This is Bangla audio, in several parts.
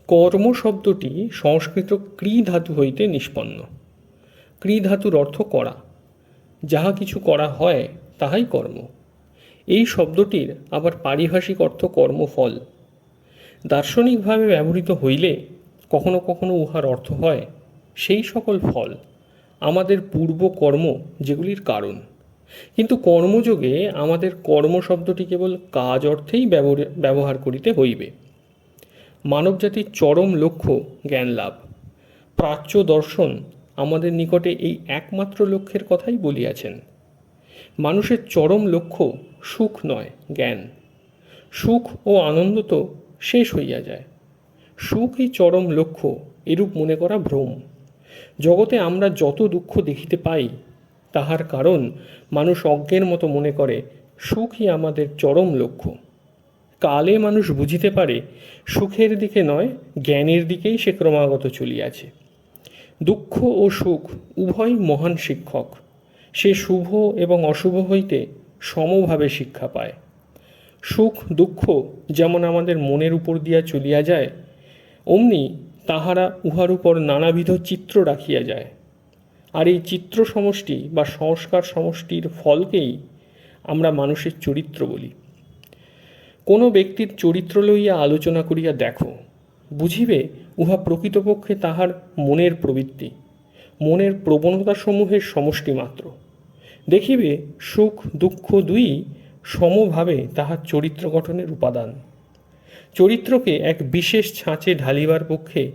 কর্ম শব্দটি সংস্কৃত ক্রি ধাতু হইতে নিষ্পন্ন। ক্রি ধাতুর অর্থ করা, যাহা কিছু করা হয় তাহাই কর্ম। এই শব্দটির আবার পারিভাষিক অর্থ কর্মফল। দার্শনিকভাবে ব্যবহৃত হইলে কখনো কখনো উহার অর্থ হয় সেই সকল ফল, আমাদের পূর্ব কর্ম যেগুলির কারণ। কিন্তু কর্মযোগে আমাদের কর্ম শব্দটি কেবল কাজ অর্থেই ব্যবহার করিতে হইবে। মানবজাতির চরম লক্ষ্য জ্ঞান লাভ। প্রাচ্য দর্শন আমাদের নিকটে এই একমাত্র লক্ষ্যের কথাই বলিয়াছেন। মানুষের চরম লক্ষ্য সুখ নয়, জ্ঞান। সুখ ও আনন্দ তো শেষ হইয়া যায়। সুখই চরম লক্ষ্য, এরূপ মনে করা ভ্রম। জগতে আমরা যত দুঃখ দেখিতে পাই তাহার কারণ মানুষ অজ্ঞের মতো মনে করে সুখই আমাদের চরম লক্ষ্য। কালে মানুষ বুঝিতে পারে সুখের দিকে নয়, জ্ঞানের দিকেই সে ক্রমাগত চলিয়াছে। দুঃখ ও সুখ উভয় মহান শিক্ষক। সে শুভ এবং অশুভ হইতে সমভাবে শিক্ষা পায়। সুখ দুঃখ যেমন আমাদের মনের উপর দিয়া চলিয়া যায়, অমনি তাহারা উহার উপর নানাবিধ চিত্র রাখিয়া যায়। আর এই চিত্র সমষ্টি বা সংস্কার সমষ্টির ফলকেই আমরা মানুষের চরিত্র বলি। কোনো ব্যক্তির চরিত্র লইয়া আলোচনা করিয়া দেখো, বুঝিবে উহা প্রকৃতপক্ষে তাহার মনের প্রবৃত্তি, মনের প্রবণতাসমূহের সমষ্টি মাত্র। দেখিবে সুখ দুঃখ দুই সমভাবে তাহার চরিত্র গঠনের উপাদান। চরিত্রকে এক বিশেষ ছাঁচে ঢালিবার পক্ষে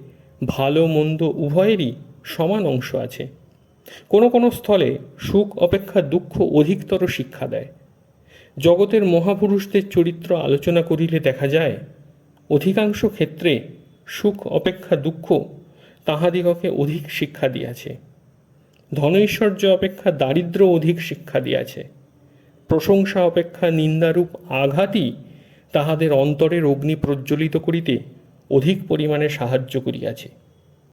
ভালো মন্দ উভয়েরই সমান অংশ আছে। কোনো কোনো স্থলে সুখ অপেক্ষা দুঃখ অধিকতর শিক্ষা দেয়। জগতের মহাপুরুষদের চরিত্র আলোচনা করিলে দেখা যায় অধিকাংশ ক্ষেত্রে সুখ অপেক্ষা দুঃখ তাহাদিগকে অধিক শিক্ষা দিয়াছে। ধনৈশ্বর্য অপেক্ষা দারিদ্র্য অধিক শিক্ষা দিয়াছে। প্রশংসা অপেক্ষা নিন্দারূপ আঘাতই তাহাদের অন্তরের অগ্নি প্রজ্বলিত করিতে অধিক পরিমাণে সাহায্য করিয়াছে।